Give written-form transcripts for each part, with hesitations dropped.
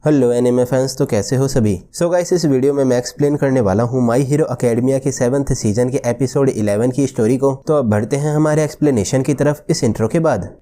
Hello anime fans, तो कैसे हो सभी। सो गाइस, इस वीडियो में मैं एक्सप्लेन करने वाला हूँ माई हीरो अकेडमिया के 7th सीजन के एपिसोड 11 की स्टोरी को। तो अब बढ़ते हैं हमारे एक्सप्लेनेशन की तरफ इस इंट्रो के बाद।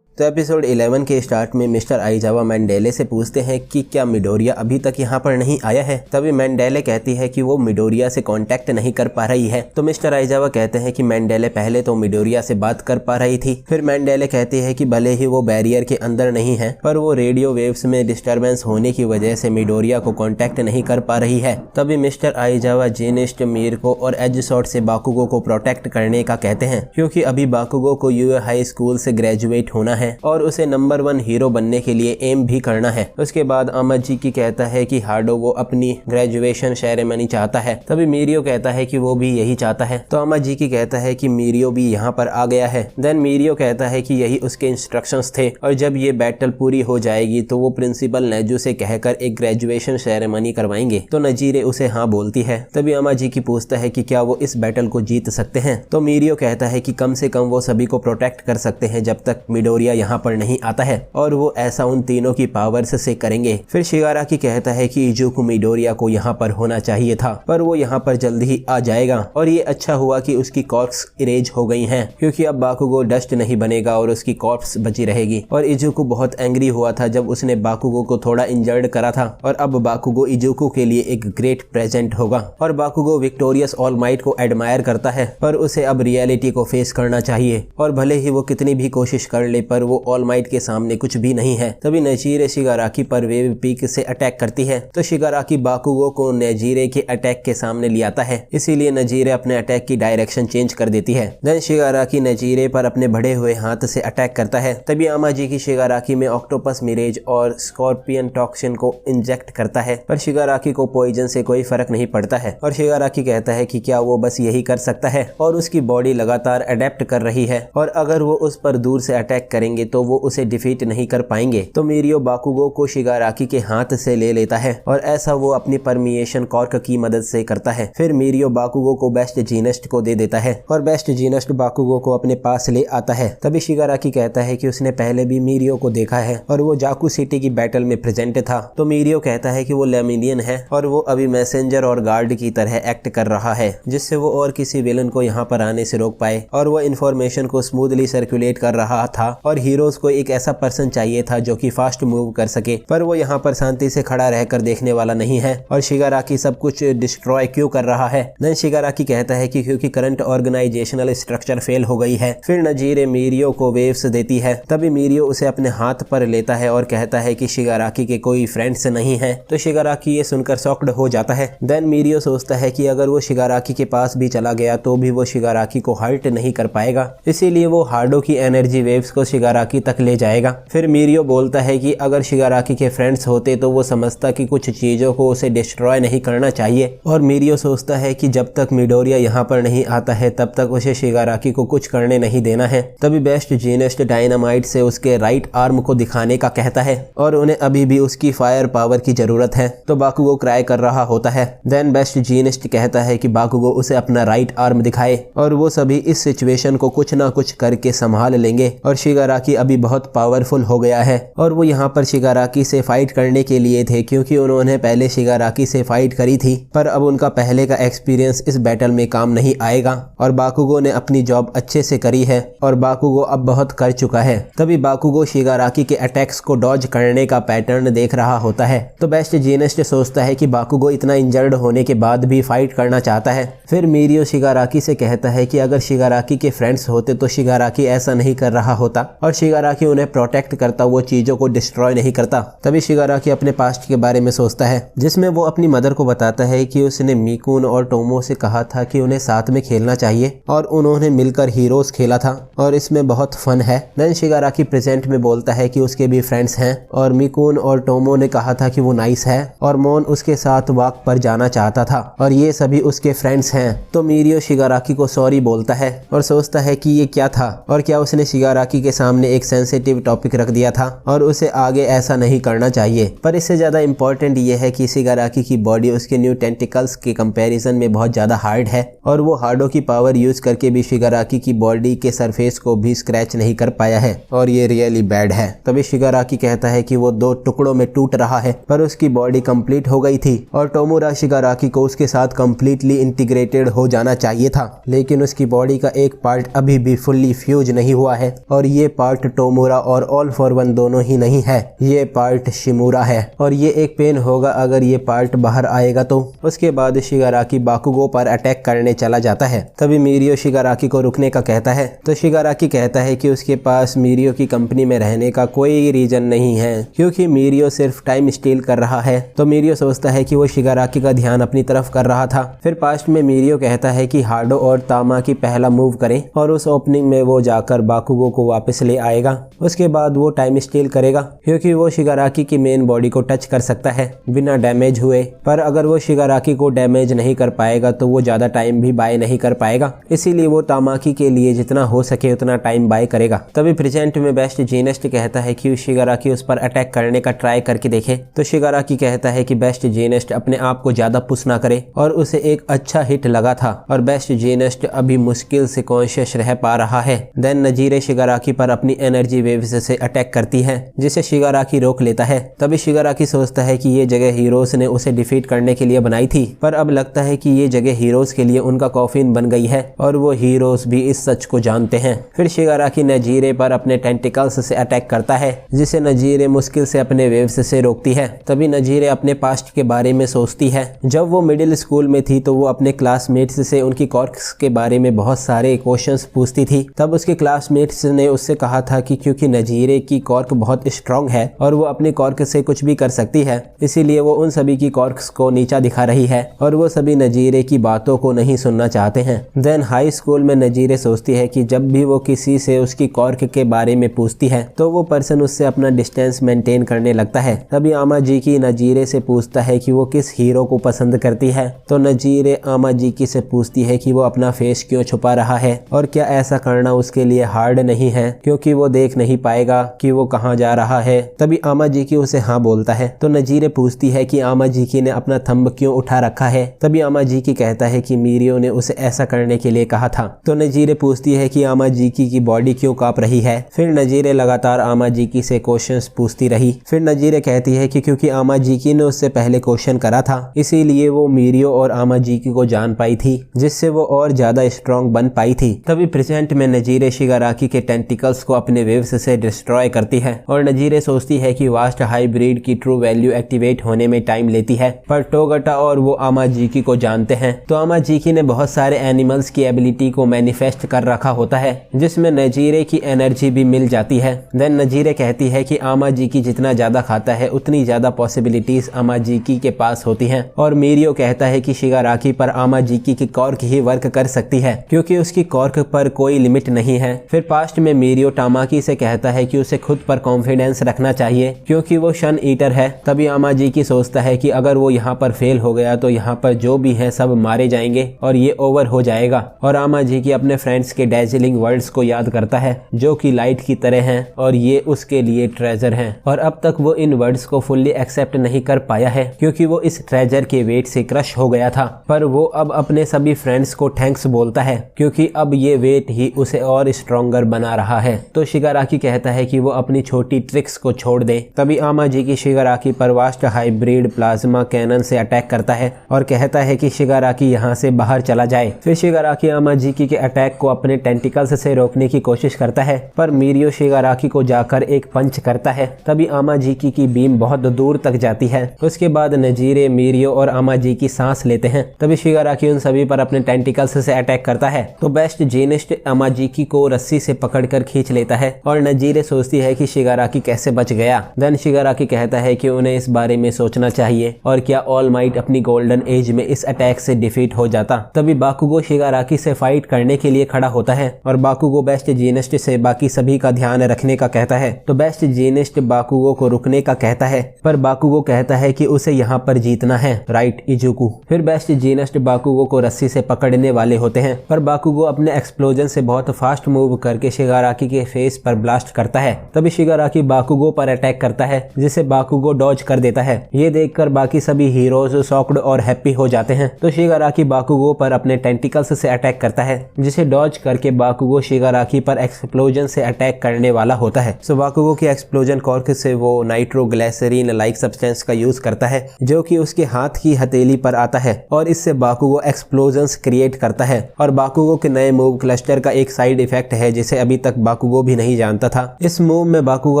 तो एपिसोड 11 के स्टार्ट में मिस्टर आइजावा मैंडेले से पूछते हैं कि क्या मिडोरिया अभी तक यहाँ पर नहीं आया है। तभी मैंडेले कहती है कि वो मिडोरिया से कांटेक्ट नहीं कर पा रही है। तो मिस्टर आइजावा कहते हैं कि मैंडेले पहले तो मिडोरिया से बात कर पा रही थी। फिर मैंडेले कहती है कि भले ही वो बैरियर के अंदर नहीं है, पर वो रेडियो वेव्स में डिस्टर्बेंस होने की वजह से मिडोरिया को कॉन्टेक्ट नहीं कर पा रही है। तभी मिस्टर आइजावा जेनिस्ट, मीरको और एजसॉर्ट से बाकुगो को प्रोटेक्ट करने का कहते हैं, क्योंकि अभी बाकुगो को यूए हाई स्कूल से ग्रेजुएट होना है और उसे नंबर 1 हीरो बनने के लिए एम भी करना है। उसके बाद अमाजीकी कहता है कि हार्डो वो अपनी ग्रेजुएशन सेरेमनी चाहता है। तभी मीरियो कहता है कि वो भी यही चाहता है। तो अमाजीकी कहता है कि मीरियो भी यहाँ पर आ गया है। देन मीरियो कहता है कि यही उसके इंस्ट्रक्शंस थे और जब ये बैटल पूरी हो जाएगी तो वो प्रिंसिपल नेजू से कहकर एक ग्रेजुएशन सेरेमनी करवाएंगे। तो नजीरे उसे हाँ बोलती है। तभी अमाजीकी पूछता है कि क्या वो इस बैटल को जीत सकते हैं। तो मीरियो कहता है कि कम से कम वो सभी को प्रोटेक्ट कर सकते हैं जब तक मिडोरिया यहाँ पर नहीं आता है, और वो ऐसा उन तीनों की पावर्स से करेंगे। फिर शिगाराकी कहता है कि इजुको मिडोरिया को यहाँ पर होना चाहिए था, पर वो यहाँ पर जल्द ही आ जाएगा और ये अच्छा हुआ कि उसकी कॉर्प्स इरेज हो गई हैं, क्योंकि अब बाकुगो डस्ट नहीं बनेगा और उसकी कॉर्प्स बची रहेगी। और इजुको बहुत एंग्री हुआ था जब उसने बाकुगो को थोड़ा इंजर्ड करा था, और अब बाकुगो इजुको के लिए एक ग्रेट प्रेजेंट होगा। और बाकुगो विक्टोरियस ऑल माइट को एडमायर करता है, पर उसे अब रियलिटी को फेस करना चाहिए, और भले ही वो कितनी भी कोशिश कर ले पर वो ऑल माइट के सामने कुछ भी नहीं है। तभी नजीरे शिगाराकी पर वेव पीक से अटैक करती है। तो शिगाराकी बाकुगो को नजीरे के अटैक के सामने ले आता है, इसीलिए नजीरे अपने अटैक की डायरेक्शन चेंज कर देती है। देन शिगाराकी नजीरे पर अपने बढ़े हुए हाथ से अटैक करता है। तभी अमाजीकी शिगाराकी में ऑक्टोपस मिरेज और स्कॉर्पियन टॉक्सिन को इंजेक्ट करता है, पर शिगाराकी को पॉइजन से कोई फर्क नहीं पड़ता है। और शिगाराकी कहता है कि क्या वो बस यही कर सकता है, और उसकी बॉडी लगातार अडेप्ट कर रही है, और अगर वो उस पर दूर से अटैक करेंगे तो वो उसे डिफीट नहीं कर पाएंगे। तो मीरियो बाकुगो को शिगाराकी के हाथ से ले लेता है, और ऐसा वो अपनी परमिएशन कॉर्क की मदद से करता है। फिर मीरियो बाकुगो को बेस्ट जीनस्ट को दे देता है, और बेस्ट जीनस्ट बाकुगो को अपने पास ले आता है। तभी शिगाराकी कहता है कि उसने पहले भी मीरियो को देखा है और वो जाकू सिटी की बैटल में प्रेजेंट था। तो मीरियो कहता है कि वो लेमिनियन है और वो अभी मैसेंजर और गार्ड की तरह एक्ट कर रहा है, जिससे वो और किसी विलन को यहाँ पर आने से रोक पाए, और वो इन्फॉर्मेशन को स्मूथली सर्कुलेट कर रहा था। और हीरोज को एक ऐसा पर्सन चाहिए था जो कि फास्ट मूव कर सके, पर वो यहाँ पर शांति से खड़ा रहकर देखने वाला नहीं है। और शिगाराकी सब कुछ डिस्ट्रॉय क्यों कर रहा है। देन शिगाराकी कहता है कि क्योंकि करंट ऑर्गेनाइजेशनल स्ट्रक्चर फेल हो गई है। फिर नजीरे मीरियो को वेव्स देती है। तभी मीरियो उसे अपने हाथ पर लेता है और कहता है कि शिगाराकी के कोई फ्रेंड्स नहीं है। तो शिगाराकी ये सुनकर शॉक्ड हो जाता है। देन मीरियो सोचता है कि अगर वो शिगाराकी के पास भी चला गया तो भी वो शिगाराकी को हर्ट नहीं कर पाएगा, इसीलिए वो हार्डो की एनर्जी वेव्स को शिगाराकी तक ले जाएगा। फिर मीरियो बोलता है कि अगर शिगाराकी के फ्रेंड्स होते तो वो समझता कि कुछ चीजों को उसे डिस्ट्रॉय नहीं करना चाहिए। और मीरियो सोचता है कि जब तक मिडोरिया यहाँ पर नहीं आता है तब तक उसे शिगाराकी को कुछ करने नहीं देना है। तभी बेस्ट जीनिस्ट डायनामाइट से उसके राइट आर्म को दिखाने का कहता है, और उन्हें अभी भी उसकी फायर पावर की जरूरत है। तो बाकुगो क्राई कर रहा होता है। देन बेस्ट जीनिस्ट कहता है कि बाकुगो उसे अपना राइट आर्म दिखाए, और वो सभी इस सिचुएशन को कुछ ना कुछ करके संभाल लेंगे। और शिगाराकी अभी बहुत पावरफुल हो गया है, और वो यहाँ पर शिगाराकी से फाइट करने के लिए थे, क्योंकि उन्होंने पहले शिगाराकी से फाइट करी थी, पर अब उनका पहले का एक्सपीरियंस इस बैटल में काम नहीं आएगा। और बाकुगो ने अपनी जॉब अच्छे से करी है, और बाकुगो अब बहुत कर चुका है। तभी बाकुगो शिगाराकी के अटैक्स को डॉज करने का पैटर्न देख रहा होता है। तो बेस्ट जीनिस्ट सोचता है कि बाकुगो इतना इंजर्ड होने के बाद भी फाइट करना चाहता है। फिर मीरियो शिगाराकी से कहता है कि अगर शिगाराकी के फ्रेंड्स होते तो शिगाराकी ऐसा नहीं कर रहा होता, और शिगाराकी उन्हें प्रोटेक्ट करता, वो चीजों को डिस्ट्रॉय नहीं करता। तभी शिगाराकी अपने पास्ट के बारे में सोचता है, जिसमें वो अपनी मदर को बताता है कि उसने मिकुन और टोमो से कहा था कि उन्हें साथ में खेलना चाहिए, और उन्होंने मिलकर हीरोज खेला था और इसमें बहुत फन है। देन शिगाराकी प्रेजेंट में बोलता है कि उसके भी फ्रेंड्स हैं, और मिकुन और टोमो ने कहा था कि वो नाइस है, और मोन उसके साथ वॉक पर जाना चाहता था, और ये सभी उसके फ्रेंड्स हैं। तो मीरियो शिगाराकी को सॉरी बोलता है और सोचता है कि ये क्या था, और क्या उसने शिगाराकी के सामने सामने एक सेंसिटिव टॉपिक रख दिया था और उसे आगे ऐसा नहीं करना चाहिए। पर इससे ज्यादा इम्पोर्टेंट ये है कि शिगाराकी की बॉडी उसके न्यू टेंटिकल्स के कंपैरिजन में बहुत ज्यादा हार्ड है और वो हार्डो की पावर यूज करके भी शिगाराकी की बॉडी के सरफेस को भी स्क्रैच नहीं कर पाया है और ये रियली बैड है। तभी शिगाराकी कहता है कि वो 2 टुकड़ों में टूट रहा है पर उसकी बॉडी कंप्लीट हो गई थी और टोमुरा शिगाराकी को उसके साथ कंप्लीटली इंटीग्रेटेड हो जाना चाहिए था, लेकिन उसकी बॉडी का एक पार्ट अभी भी फुल्ली फ्यूज नहीं हुआ है और ये पार्ट टोमुरा और ऑल फॉर वन दोनों ही नहीं है, ये पार्ट शिमुरा है और ये एक पेन होगा अगर ये पार्ट बाहर आएगा तो। उसके बाद शिगाराकी बाकुगो पर अटैक करने चला जाता है। तभी मीरियो शिगाराकी को रुकने का कहता है तो शिगाराकी कहता है कि उसके पास मीरियो की कंपनी में रहने का कोई रीजन नहीं है क्योंकि मीरियो सिर्फ टाइम स्टील कर रहा है। तो मीरियो सोचता है कि वो शिगाराकी का ध्यान अपनी तरफ कर रहा था। फिर पास्ट में मीरियो कहता है कि हार्डो और तामा की पहला मूव करें और उस ओपनिंग में वो जाकर बाकुगो को वापस ले आएगा। उसके बाद वो टाइम स्टील करेगा क्योंकि वो शिगाराकी की मेन बॉडी को टच कर सकता है बिना डैमेज हुए, पर अगर वो शिगाराकी को डैमेज नहीं कर पाएगा तो वो ज्यादा टाइम भी बाय नहीं कर पाएगा, इसीलिए वो तामाकी के लिए जितना हो सके उतना टाइम बाय करेगा। तभी प्रेजेंट में बेस्ट जीनेस्ट कहता है कि शिगाराकी उस पर अटैक करने का ट्राई करके देखे तो शिगाराकी कहता है कि बेस्ट जीनेस्ट अपने आप को ज्यादा पुश ना करे और उसे एक अच्छा हिट लगा था और बेस्ट जीनेस्ट अभी मुश्किल से कॉन्शियस रह पा रहा है। देन नजीरे शिगाराकी पर अपनी एनर्जी वेव्स से अटैक करती है जिसे शिगाराकी रोक लेता है। तभी शिगाराकी सोचता है कि ये जगह हीरोज ने उसे डिफीट करने के लिए बनाई थी, पर अब लगता है कि ये जगह हीरोज के लिए उनका कॉफिन बन गई है और वो हीरोज भी इस सच को जानते हैं। फिर शिगाराकी नजीरे पर अपने टेंटिकल्स से अटैक करता है जिसे नजीरे मुश्किल से अपने वेव्स से रोकती है। तभी नजीरे अपने पास्ट के बारे में सोचती है। जब वो मिडिल स्कूल में थी तो वो अपने क्लासमेट्स से उनकी कॉर्क्स के बारे में बहुत सारे क्वेश्चंस पूछती थी। तब उसके क्लासमेट्स ने उससे कहा था कि क्योंकि नजीरे की कॉर्क बहुत स्ट्रांग है और वो अपनी कॉर्क से कुछ भी कर सकती है, इसीलिए वो उन सभी की कॉर्क्स को नीचा दिखा रही है और वो सभी नजीरे की बातों को नहीं सुनना चाहते हैं। देन हाई स्कूल में नजीरे सोचती है कि जब भी वो किसी से उसकी कॉर्क के बारे में पूछती है तो वो पर्सन उससे अपना डिस्टेंस मेंटेन करने लगता है। तभी आमाजीकी नजीरे से पूछता है कि वो किस हीरो को पसंद करती है तो नजीरे आमाजीकी से पूछती है कि वो अपना फेस क्यों छुपा रहा है और क्या ऐसा करना उसके लिए हार्ड नहीं है क्योंकि वो देख नहीं पाएगा कि वो कहाँ जा रहा है। तभी आमाजीकी उसे हाँ बोलता है तो नजीरे पूछती है कि आमाजीकी ने अपना थंब क्यों उठा रखा है। तभी आमाजीकी कहता है कि मीरियो ने उसे ऐसा करने के लिए कहा था। तो नजीरे पूछती है कि आमाजीकी की बॉडी क्यों कांप रही है। फिर नजीरे लगातार आमाजीकी से क्वेश्चंस पूछती रही। फिर नजीरे कहती है कि क्योंकि आमाजीकी ने उससे पहले क्वेश्चन करा था इसीलिए वो मीरियो और आमाजीकी को जान पाई थी जिससे वो और ज्यादा स्ट्रॉन्ग बन पाई थी। तभी प्रेजेंट में नजीरे शिगाराकी के टेंटिकल्स को अपने वेव्स से डिस्ट्रॉय करती है और नजीरे सोचती है कि वास्ट हाइब्रिड की ट्रू वैल्यू एक्टिवेट होने में टाइम लेती है, पर टोगटा और वो आमाजीकी को जानते हैं। तो आमाजीकी ने बहुत सारे एनिमल्स की एबिलिटी को मैनिफेस्ट कर रखा होता है जिसमें नजीरे की एनर्जी भी मिल जाती है। देन नजीरे कहती है कि आमाजीकी जितना ज्यादा खाता है उतनी ज्यादा पॉसिबिलिटीज आमाजीकी के पास होती हैं और मीरियो कहता है कि शिगाराकी पर आमाजीकी की कॉर्क ही वर्क कर सकती है क्योंकि उसकी कॉर्क पर कोई लिमिट नहीं है। फिर पास्ट में मीरियो टामाकी से कहता है कि उसे खुद पर कॉन्फिडेंस रखना चाहिए क्योंकि वो शन ईटर है। तभी आमाजीकी सोचता है कि अगर वो यहाँ पर फेल हो गया तो यहाँ पर जो भी है सब मारे जाएंगे और ये ओवर हो जाएगा। और आमाजीकी अपने फ्रेंड्स के डैजलिंग वर्ड्स को याद करता है जो कि लाइट की तरह हैं और ये उसके लिए ट्रेजर हैं और अब तक वो इन वर्ड्स को फुल्ली एक्सेप्ट नहीं कर पाया है क्योंकि वो इस ट्रेजर के वेट से क्रश हो गया था। पर वो अब अपने सभी फ्रेंड्स को थैंक्स बोलता है क्योंकि अब ये वेट ही उसे और स्ट्रॉन्गर बना रहा है। तो शिगाराकी कहता है कि वो अपनी छोटी ट्रिक्स को छोड़ दे। तभी आमाजीकी शिगाराकी पर वास्ट हाइब्रिड प्लाज्मा कैनन से अटैक करता है और कहता है कि शिगाराकी यहाँ से बाहर चला जाए। फिर शिगाराकी आमाजीकी के अटैक को अपने टेंटिकल्स से रोकने की कोशिश करता है पर मीरियो शिगाराकी को जाकर एक पंच करता है। तभी आमाजीकी की बीम बहुत दूर तक जाती है। उसके बाद नजीरे, मीरियो और आमाजीकी सांस लेते हैं। तभी शिगाराकी उन सभी पर अपने टेंटिकल्स से अटैक करता है तो बेस्ट जीनिस्ट आमाजीकी को रस्सी से पकड़कर खींच लेता है और नजीरे सोचती है कि शिगाराकी कैसे बच गया। देन शिगाराकी कहता है कि उन्हें इस बारे में सोचना चाहिए और क्या ऑल माइट अपनी गोल्डन एज में इस अटैक से डिफीट हो जाता। तभी बाकुगो शिगाराकी से फाइट करने के लिए खड़ा होता है और बाकुगो बेस्ट जीनिस्ट से बाकी सभी का ध्यान रखने का कहता है। तो बेस्ट जीनिस्ट बाकुगो को रुकने का कहता है पर बाकुगो कहता है कि उसे यहाँ पर जीतना है, राइट इजुकू। फिर बेस्ट जीनिस्ट बाकुगो को रस्सी से पकड़ने वाले होते हैं पर बाकुगो अपने एक्सप्लोजन से बहुत फास्ट मूव करके शिगाराकी के फेस पर ब्लास्ट करता है। तभी शिगाराकी बाकुगो पर अटैक करता है, जिसे बाकुगो डॉज कर देता है। ये देखकर बाकी सभी हीरोज शॉक्ड और हैप्पी हो जाते हैं। तो शिगाराकी बाकुगो पर अपने टेंटिकल्स से अटैक करता है, जिसे डॉज करके बाकुगो शिगाराकी पर एक्सप्लोजन से अटैक करने वाला होता है। सो बाकुगो की एक्सप्लोजन कॉर्क से वो नाइट्रोग्लिसरीन लाइक सब्सटेंस का यूज करता है, जो कि उसके हाथ की हथेली पर आता है और इससे बाकुगो एक्सप्लोजन्स क्रिएट करता है। और बाकुगो के नए मूव क्लस्टर का एक साइड इफेक्ट है, जिसे अभी तक बाकुगो भी नहीं जानता था। इस मूव में बाकुगो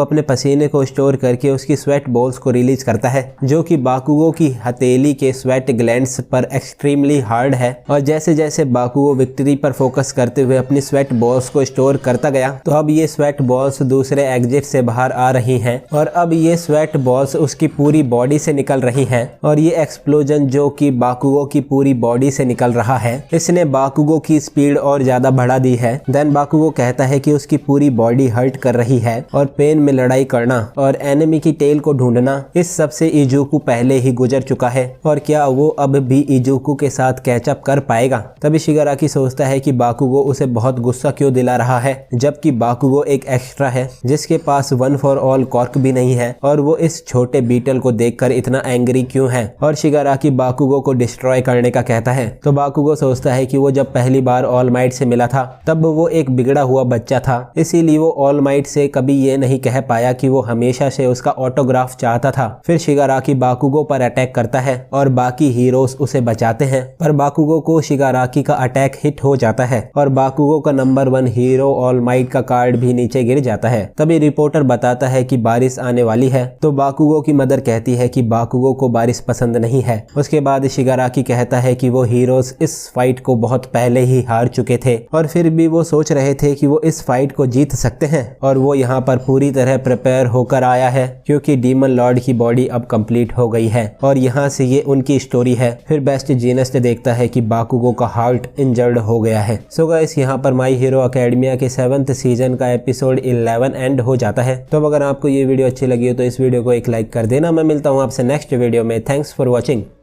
अपने पसीने को स्टोर करके उसकी स्वेट बॉल्स को रिलीज करता है, जो कि बाकुगो की हथेली के स्वेट ग्लैंड्स पर एक्सट्रीमली हार्ड है। और जैसे जैसे बाकुगो विक्ट्री पर फोकस करते हुए अपनी स्वेट बॉल्स को स्टोर करता गया, तो अब ये स्वेट बॉल्स दूसरे एग्जिट से बाहर आ रही हैं और अब ये स्वेट बॉल्स उसकी पूरी बॉडी से निकल रही हैं। और ये एक्सप्लोजन जो कि बाकुगो की पूरी बॉडी से निकल रहा है, इसने बाकुगो की स्पीड और ज्यादा बढ़ा दी है। देन बाकुगो कहता है कि उसकी पूरी बॉडी हर्ट कर रही है और पेन में लड़ाई करना और एनिमी की टेल को ढूंढना, इस सब से इजुकू पहले ही गुजर चुका है और क्या वो अब भी इजुकू के साथ कैचअप कर पाएगा। तभी शिगाराकी सोचता है कि बाकुगो उसे बहुत गुस्सा क्यों दिला रहा है, जबकि बाकुगो एक एक्स्ट्रा है जिसके पास वन फॉर ऑल कॉर्क भी नहीं है और वो इस छोटे बीटल को देखकर इतना एंग्री क्यों है। और शिगाराकी बाकुगो को डिस्ट्रॉय करने का कहता है। तो बाकुगो सोचता है कि वो जब पहली बार ऑल माइट से मिला था तब वो एक बिगड़ा हुआ बच्चा था, इसीलिए वो ऑल माइट से कभी ये नहीं कह पाया कि वो हमेशा से उसका ऑटोग्राफ चाहता था। फिर शिगाराकी बाकुगो पर अटैक करता है और बाकी हीरोज उसे बचाते हैं, पर बाकुगो को शिगाराकी का अटैक हिट हो जाता है और बाकुगो का नंबर 1 हीरो ऑल माइट का कार्ड भी नीचे गिर जाता है। तभी रिपोर्टर बताता है कि बारिश आने वाली है। तो बाकुगो की मदर कहती है कि बाकुगो को बारिश पसंद नहीं है। उसके बाद शिगाराकी कहता है कि वो हीरोज इस फाइट को बहुत पहले ही हार चुके थे और फिर भी वो सोच रहे थे कि वो इस फाइट को जीत सकते हैं और वो यहाँ पर पूरी तरह प्रिपेयर होकर आया है, क्योंकि डीमन लॉर्ड की बॉडी अब कंप्लीट हो गई है और यहाँ से ये उनकी स्टोरी है। फिर बेस्ट जीनस देखता है कि बाकुगो का हार्ट इंजर्ड हो गया है। सो गाइस, यहाँ पर माई हीरो एकेडमिया के 7th सीजन का एपिसोड 11 एंड हो जाता है। तो अगर आपको ये वीडियो अच्छी लगी हो तो इस वीडियो को एक लाइक कर देना। मैं मिलता हूँ आपसे नेक्स्ट वीडियो में। Thanks for watching.